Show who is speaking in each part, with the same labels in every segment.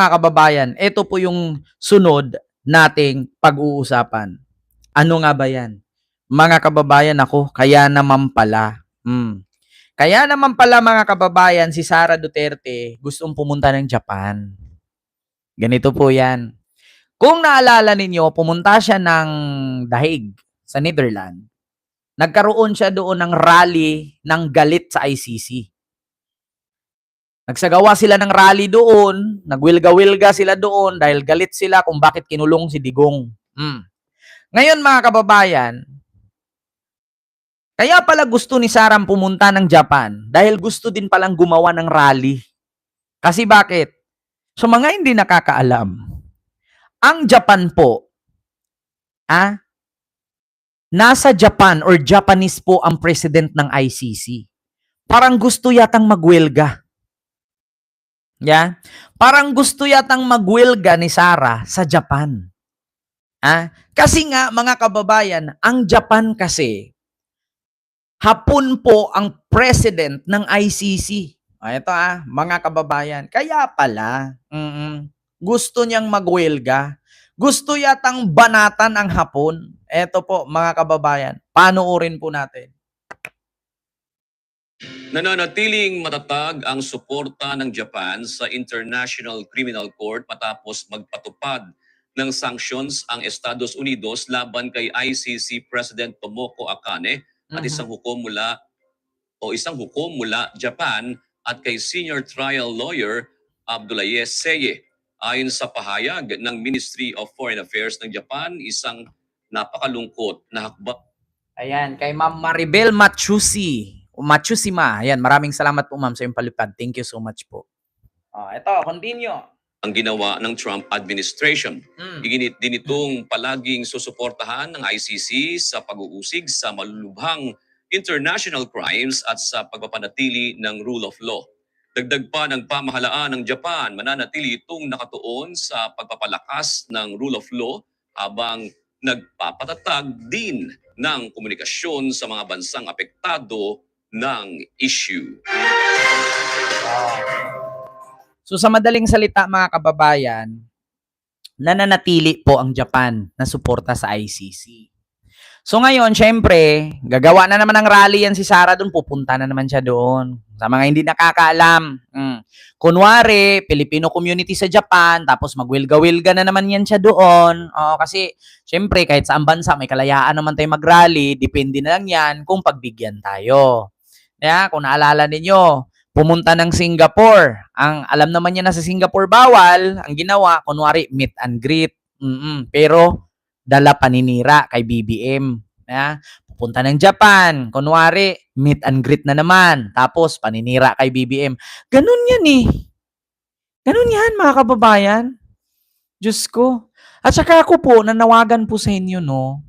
Speaker 1: Mga kababayan, ito po yung sunod nating pag-uusapan. Ano nga ba yan? Mga kababayan, ako, kaya naman pala. Kaya naman pala mga kababayan, si Sara Duterte gustong pumunta ng Japan. Ganito po yan. Kung naalala ninyo, pumunta siya ng Dahig sa Netherlands. Nagkaroon siya doon ng rally ng galit sa ICC. Nagsagawa sila ng rally doon, nagwilga-wilga sila doon dahil galit sila kung bakit kinulong si Digong. Ngayon mga kababayan, kaya pala gusto ni Sarah pumunta ng Japan dahil gusto din palang gumawa ng rally. Kasi bakit? So mga hindi nakakaalam, ang Japan po, nasa Japan or Japanese po ang president ng ICC. Parang gusto yatang magwilga. Parang gusto yatang magwilga ni Sarah sa Japan. Kasi nga, mga kababayan, ang Japan kasi, hapon po ang president ng ICC. Ito mga kababayan. Kaya pala, gusto niyang magwilga. Gusto yatang banatan ang hapon. Ito po, mga kababayan. Panoorin po natin.
Speaker 2: Nananatiling matatag ang suporta ng Japan sa International Criminal Court matapos magpatupad ng sanctions ang Estados Unidos laban kay ICC President Tomoko Akane at isang hukom mula Japan at kay senior trial lawyer Abdoulaye Seye. Ayon sa pahayag ng Ministry of Foreign Affairs ng Japan, isang napakalungkot na hakbang.
Speaker 1: Ayan, kay Ma'am Maribel Matsusima. Ayan, maraming salamat po ma'am sa iyong palipad. Thank you so much po. Ito, continue.
Speaker 2: Ang ginawa ng Trump administration. Iginit din itong palaging susuportahan ng ICC sa pag-uusig sa malulubhang international crimes at sa pagpapanatili ng rule of law. Dagdag pa ng pamahalaan ng Japan, mananatili itong nakatuon sa pagpapalakas ng rule of law habang nagpapatatag din ng komunikasyon sa mga bansang apektado ng issue.
Speaker 1: So sa madaling salita mga kababayan, nananatili po ang Japan na suporta sa ICC. So ngayon, syempre, gagawa na naman ng rally yan si Sarah doon, pupunta na naman siya doon. Sa mga hindi nakakaalam, kunwari, Filipino community sa Japan, tapos magwilga-wilga na naman yan siya doon. Kasi, syempre, kahit saan bansa, may kalayaan naman tayo mag-rally, depende na lang yan kung pagbigyan tayo. Kung naalala ninyo, pumunta ng Singapore. Ang alam naman niya na sa Singapore bawal, ang ginawa, kunwari, meet and greet. Pero, dala paninira kay BBM. Pupunta ng Japan, kunwari, meet and greet na naman. Tapos, paninira kay BBM. Ganun yan eh. Ganun yan, mga kababayan. Diyos ko. At saka ako po, nanawagan po sa inyo, no,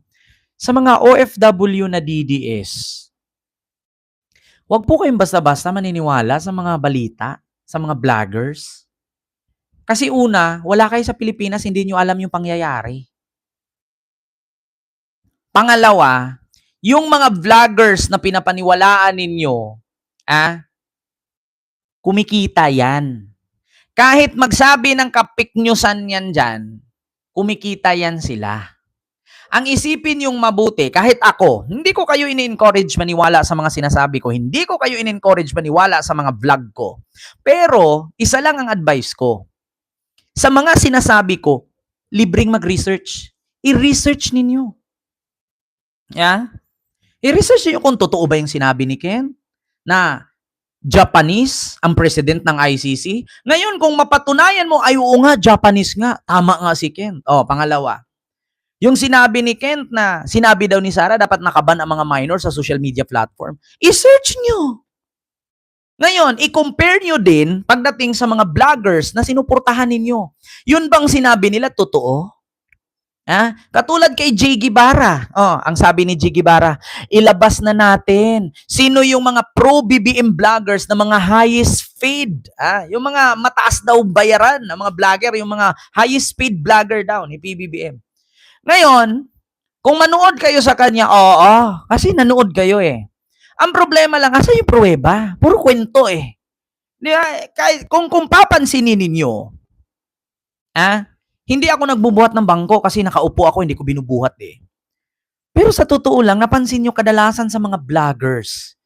Speaker 1: sa mga OFW na DDS. Huwag po kayong basta-basta maniniwala sa mga balita, sa mga vloggers. Kasi una, wala kayo sa Pilipinas, hindi nyo alam yung pangyayari. Pangalawa, yung mga vloggers na pinapaniwalaan ninyo, kumikita yan. Kahit magsabi ng kapiknyusan yan dyan, kumikita yan sila. Ang isipin yung mabuti, kahit ako, hindi ko kayo in-encourage maniwala sa mga sinasabi ko, hindi ko kayo in-encourage maniwala sa mga vlog ko. Pero, isa lang ang advice ko. Sa mga sinasabi ko, libreng mag-research. I-research ninyo. I-research niyo kung totoo ba yung sinabi ni Ken na Japanese ang president ng ICC. Ngayon, kung mapatunayan mo, ay oo nga, Japanese nga, tama nga si Ken. Pangalawa, yung sinabi ni Kent na sinabi daw ni Sarah dapat nakaban ang mga minor sa social media platform, i-search nyo. Ngayon, i-compare nyo din pagdating sa mga vloggers na sinuportahan ninyo. Yun bang sinabi nila totoo? Katulad kay Jay Guevara. Ang sabi ni Jay Guevara, ilabas na natin sino yung mga pro-BBM vloggers na mga highest paid. Yung mga mataas daw bayaran ng mga vlogger, yung mga highest paid vlogger daw ni PBBM. Ngayon, kung manood kayo sa kanya, kasi nanood kayo eh. Ang problema lang, asa yung pruweba? Puro kwento eh. Kung papansinin ninyo, Hindi ako nagbubuhat ng bangko kasi nakaupo ako, hindi ko binubuhat eh. Pero sa totoo lang, napansin nyo kadalasan sa mga vloggers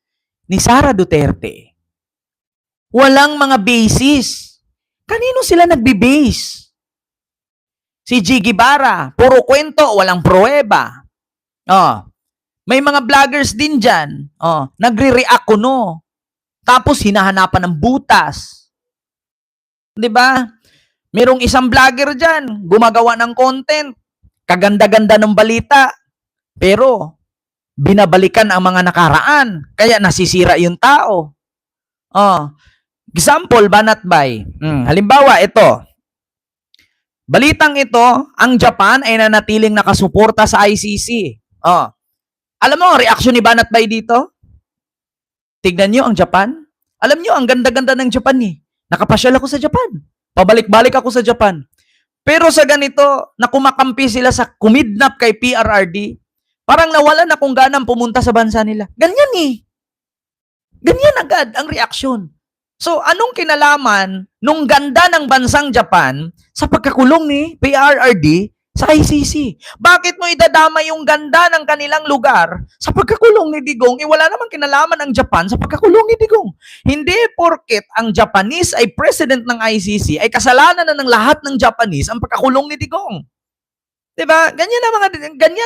Speaker 1: ni Sara Duterte, walang mga basis. Kanino sila nagbe-base? Si G. Guevara, puro kwento, walang pruweba. May mga vloggers din dyan, nagre-react kuno. Tapos hinahanapan ng butas. 'Di ba? Merong isang vlogger dyan, gumagawa ng content, kaganda-ganda ng balita, pero binabalikan ang mga nakaraan, kaya nasisira yung tao. Example, Banatbay. Halimbawa, ito. Balitang ito, ang Japan ay nanatiling nakasuporta sa ICC. Alam mo ang reaksyon ni Banatbay dito? Tignan nyo ang Japan. Alam nyo, ang ganda-ganda ng Japan eh. Nakapasyal ako sa Japan. Pabalik-balik ako sa Japan. Pero sa ganito, na kumakampi sila sa kumidnap kay PRRD, parang nawalan na kung ganang pumunta sa bansa nila. Ganyan eh. Ganyan agad ang reaksyon. So, anong kinalaman nung ganda ng bansang Japan sa pagkakulong ni PRRD sa ICC? Bakit mo idadama yung ganda ng kanilang lugar sa pagkakulong ni Digong? Wala namang kinalaman ang Japan sa pagkakulong ni Digong. Hindi porket ang Japanese ay president ng ICC, ay kasalanan na ng lahat ng Japanese ang pagkakulong ni Digong. Diba? Ganyan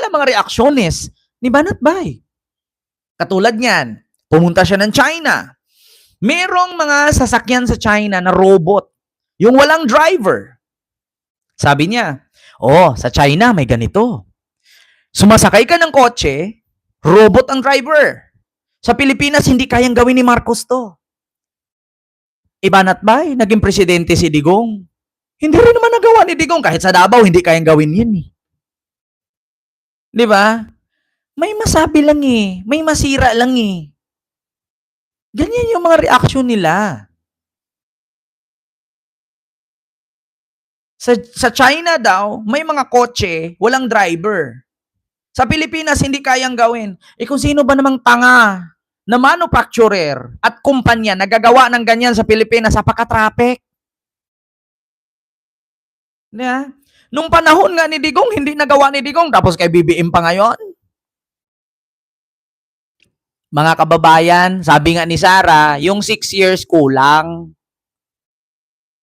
Speaker 1: ang mga reaksyones ni Banatbay. Katulad niyan, pumunta siya ng China. Merong mga sasakyan sa China na robot. Yung walang driver. Sabi niya, sa China may ganito. Sumasakay ka ng kotse, robot ang driver. Sa Pilipinas, hindi kayang gawin ni Marcos to. Banatbay, naging presidente si Digong. Hindi rin naman nagawa ni Digong. Kahit sa Davao, hindi kayang gawin yun eh. Di ba? May masabi lang eh. May masira lang eh. Ganyan yung mga reaksyon nila. Sa China daw, may mga kotse, walang driver. Sa Pilipinas, hindi kayang gawin. Kung sino ba namang tanga na manufacturer at kumpanya nagagawa ng ganyan sa Pilipinas, napaka-traffic. Yeah. Nung panahon nga ni Digong, hindi nagawa ni Digong, tapos kay BBM pa ngayon. Mga kababayan, sabi nga ni Sara, yung 6 years kulang.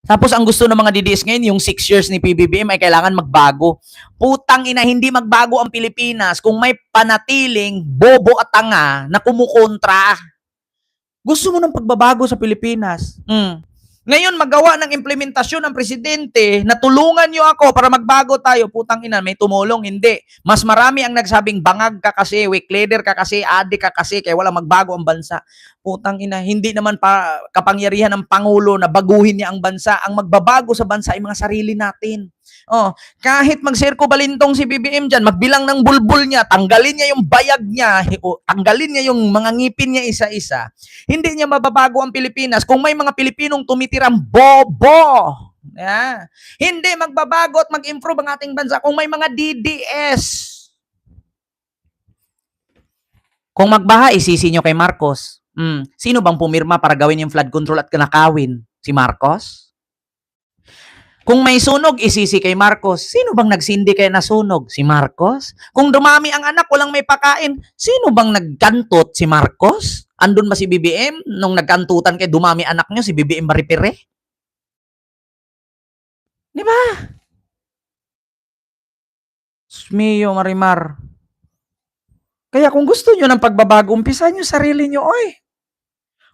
Speaker 1: Tapos ang gusto ng mga DDS ngayon, yung 6 years ni PBBM ay kailangan magbago. Putang ina, hindi magbago ang Pilipinas kung may panatiling bobo at tanga na kumukontra. Gusto mo ng pagbabago sa Pilipinas? Ngayon, magawa ng implementasyon ng presidente na tulungan nyo ako para magbago tayo. Putang ina, may tumulong. Hindi. Mas marami ang nagsabing bangag ka kasi, weak leader ka kasi, adik ka kasi, kaya wala magbago ang bansa. Putang ina, hindi naman pa kapangyarihan ng Pangulo na baguhin niya ang bansa. Ang magbabago sa bansa ay mga sarili natin. Kahit mag-Serko Balintong si BBM dyan, magbilang ng bulbul niya, tanggalin niya yung bayag niya, tanggalin niya yung mga ngipin niya isa-isa, hindi niya mababago ang Pilipinas kung may mga Pilipinong tumitirang bobo. Yeah. Hindi magbabago at mag-improve ang ating bansa kung may mga DDS. Kung magbaha, isisi nyo kay Marcos. Sino bang pumirma para gawin yung flood control at kanakawin? Si Marcos? Kung may sunog, isisi kay Marcos. Sino bang nagsindi kaya nasunog? Si Marcos? Kung dumami ang anak, walang may pakain, sino bang nagkantot? Si Marcos? Andun ba si BBM? Nung nagkantutan kay dumami anak nyo, si BBM Maripire? Di ba? Mio Marimar. Kaya kung gusto nyo ng pagbabago, umpisa nyo sarili nyo,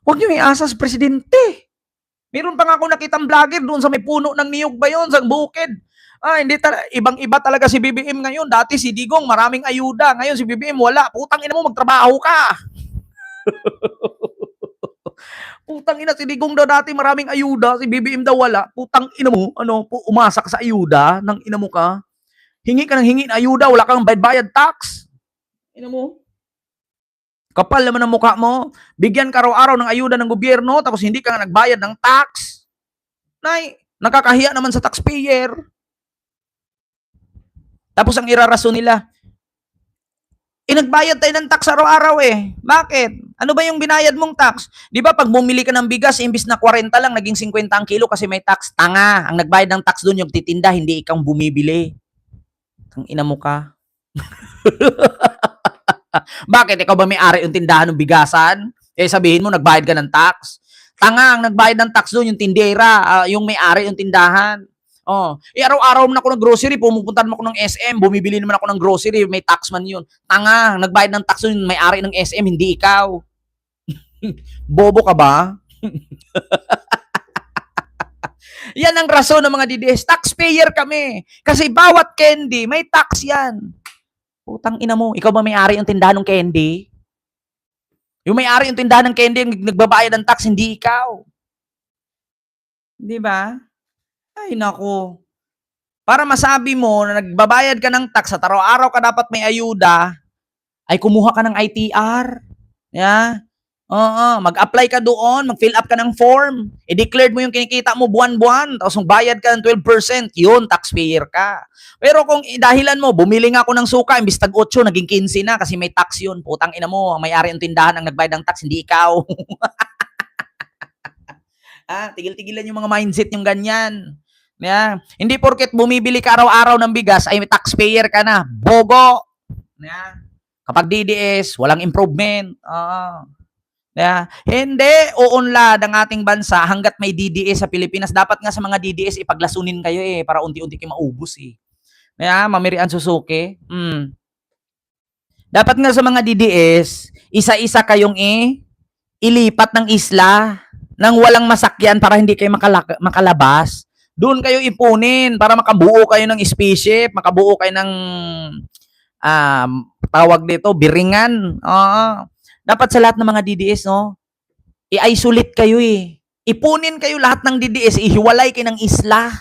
Speaker 1: huwag nyo iasa sa presidente. Meron pa nga ako nakitang vlogger doon sa may puno ng niyog ba yun, sa bukid. Hindi ibang-iba talaga si BBM ngayon. Dati si Digong, maraming ayuda. Ngayon si BBM, wala. Putang ina mo, magtrabaho ka. Putang ina, si Digong daw dati maraming ayuda. Si BBM daw wala. Putang ina mo, umasa ka sa ayuda ng ina mo ka. Hingi ka ng hingi na ayuda, wala kang bayad tax. Ina mo. Kapal naman ang mukha mo. Bigyan ka araw-araw ng ayuda ng gobyerno tapos hindi ka nagbayad ng tax. Nakakahiya naman sa taxpayer. Tapos ang irarason nila, Nagbayad tayo ng tax araw-araw eh. Bakit? Ano ba yung binayad mong tax? Di ba pag bumili ka ng bigas, imbis na 40 lang, naging 50 ang kilo kasi may tax. Tanga. Ang nagbayad ng tax doon yung titinda, hindi ikaw bumibili. Ang ina mo ka. Bakit? Ikaw ba may-ari yung tindahan ng bigasan? Eh sabihin mo, nagbayad ka ng tax. Tanga, ang nagbayad ng tax doon, yung tindera, yung may-ari yung tindahan. Oh, araw-araw naman ako ng grocery, pumupunta naman ako ng SM, bumibili naman ako ng grocery, may tax man yun. Tanga, nagbayad ng tax yun, may-ari ng SM, hindi ikaw. Bobo ka ba? Yan ang rason ng mga DDS. Taxpayer kami. Kasi bawat candy, may tax yan. Putang ina mo, ikaw ba may-ari ng tindahan ng candy? Yung may-ari ng tindahan ng candy, nagbabayad ng tax, hindi ikaw. Di ba? Ay, nako. Para masabi mo na nagbabayad ka ng tax at araw-araw ka dapat may ayuda, ay kumuha ka ng ITR. Yeah? Oo, mag-apply ka doon, mag-fill up ka ng form. I-declared mo yung kinikita mo buwan-buwan, tapos magbayad ka ng 12%, yun, taxpayer ka. Pero kung dahilan mo, bumili nga ako ng suka, imbis tag 8, naging 15 na kasi may tax yun. Putang ina mo, ang may-ari ng tindahan ang nagbayad ng tax, hindi ikaw. Tigil-tigilan yung mga mindset yung ganyan. Yeah. Hindi porket bumibili ka araw-araw ng bigas ay taxpayer ka na. Bogo. Yeah. Kapag DDS, walang improvement. Yeah. Hindi uunlad ang ating bansa hanggat may DDS sa Pilipinas. Dapat nga sa mga DDS ipaglasunin kayo eh para unti-unti kayo maubos eh. Yeah, Mamirian Suzuki. Dapat nga sa mga DDS, isa-isa kayong ilipat ng isla nang walang masakyan para hindi kayo makalabas. Doon kayo ipunin para makabuo kayo ng spaceship, makabuo kayo ng tawag dito, biringan. Dapat sa lahat ng mga DDS, no? I-isolate kayo eh. Ipunin kayo lahat ng DDS, ihiwalay kayo ng isla.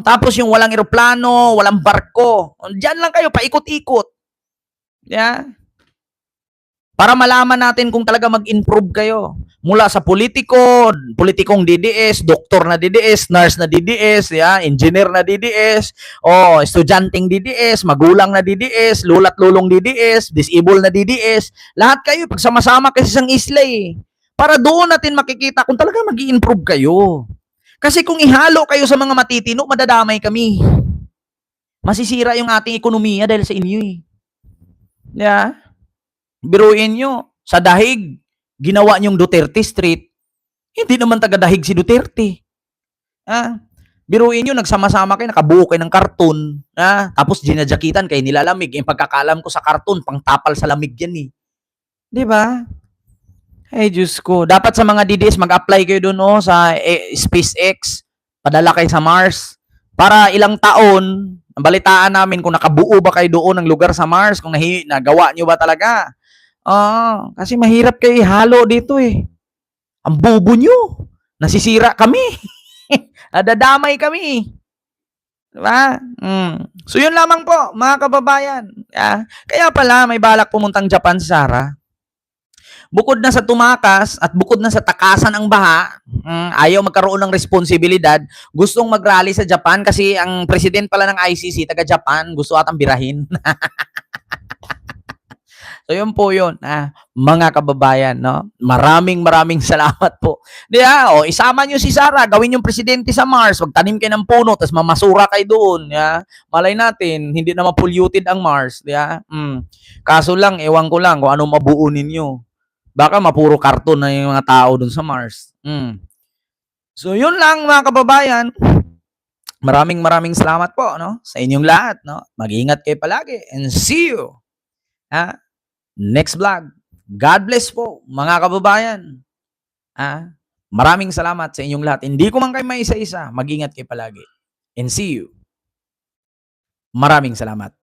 Speaker 1: Tapos yung walang eroplano, walang barko. Diyan lang kayo, paikot-ikot. Yeah? Para malaman natin kung talaga mag-improve kayo. Mula sa politikong DDS, doktor na DDS, nurse na DDS, engineer na DDS, estudyanteng DDS, magulang na DDS, lula't lulong DDS, disabled na DDS. Lahat kayo, pagsama-sama kasi isang isla eh. Para doon natin makikita kung talaga mag-i-improve kayo. Kasi kung ihalo kayo sa mga matitino, madadamay kami. Masisira yung ating ekonomiya dahil sa inyo eh. Yeah? Biruin nyo, sa Dahig, ginawa nyong Duterte Street, hindi naman taga-Dahig si Duterte. Biruin nyo, nagsama-sama kayo, nakabuo kayo ng karton, tapos ginadyakitan kayo nilalamig. Yung pagkakalam ko sa karton, pangtapal sa lamig yan eh. Di ba? Ay, Diyos ko. Dapat sa mga DDS, mag-apply kayo doon sa SpaceX, padala kayo sa Mars, para ilang taon, balitaan namin kung nakabuo ba kayo doon ng lugar sa Mars, kung nagawa nyo ba talaga. Kasi mahirap kayo ihalo dito eh. Ang bobo nyo. Nasisira kami. Nadadamay kami. Diba? So yun lamang po, mga kababayan. Kaya pala, may balak pumuntang Japan si Sarah. Bukod na sa tumakas at bukod na sa takasan ang baha, ayaw magkaroon ng responsibilidad, gustong mag-rally sa Japan kasi ang president pala ng ICC, taga Japan, gusto atang birahin. So yun po yun, mga kababayan, no? Maraming salamat po. Isama nyo si Sarah, gawin yung presidente sa Mars, magtanim kayo ng puno, tapos mamasura kayo doon. Malay natin, hindi na mapolluted ang Mars. Kaso lang, ewan ko lang kung anong mabuo ninyo. Baka mapuro karton na yung mga tao doon sa Mars. So yun lang mga kababayan. Maraming salamat po, no? Sa inyong lahat, no? Mag-ingat kayo palagi and see you. Next vlog. God bless po, mga kababayan. Maraming salamat sa inyong lahat. Hindi ko man kayo may isa-isa. Mag-ingat kayo palagi. And see you. Maraming salamat.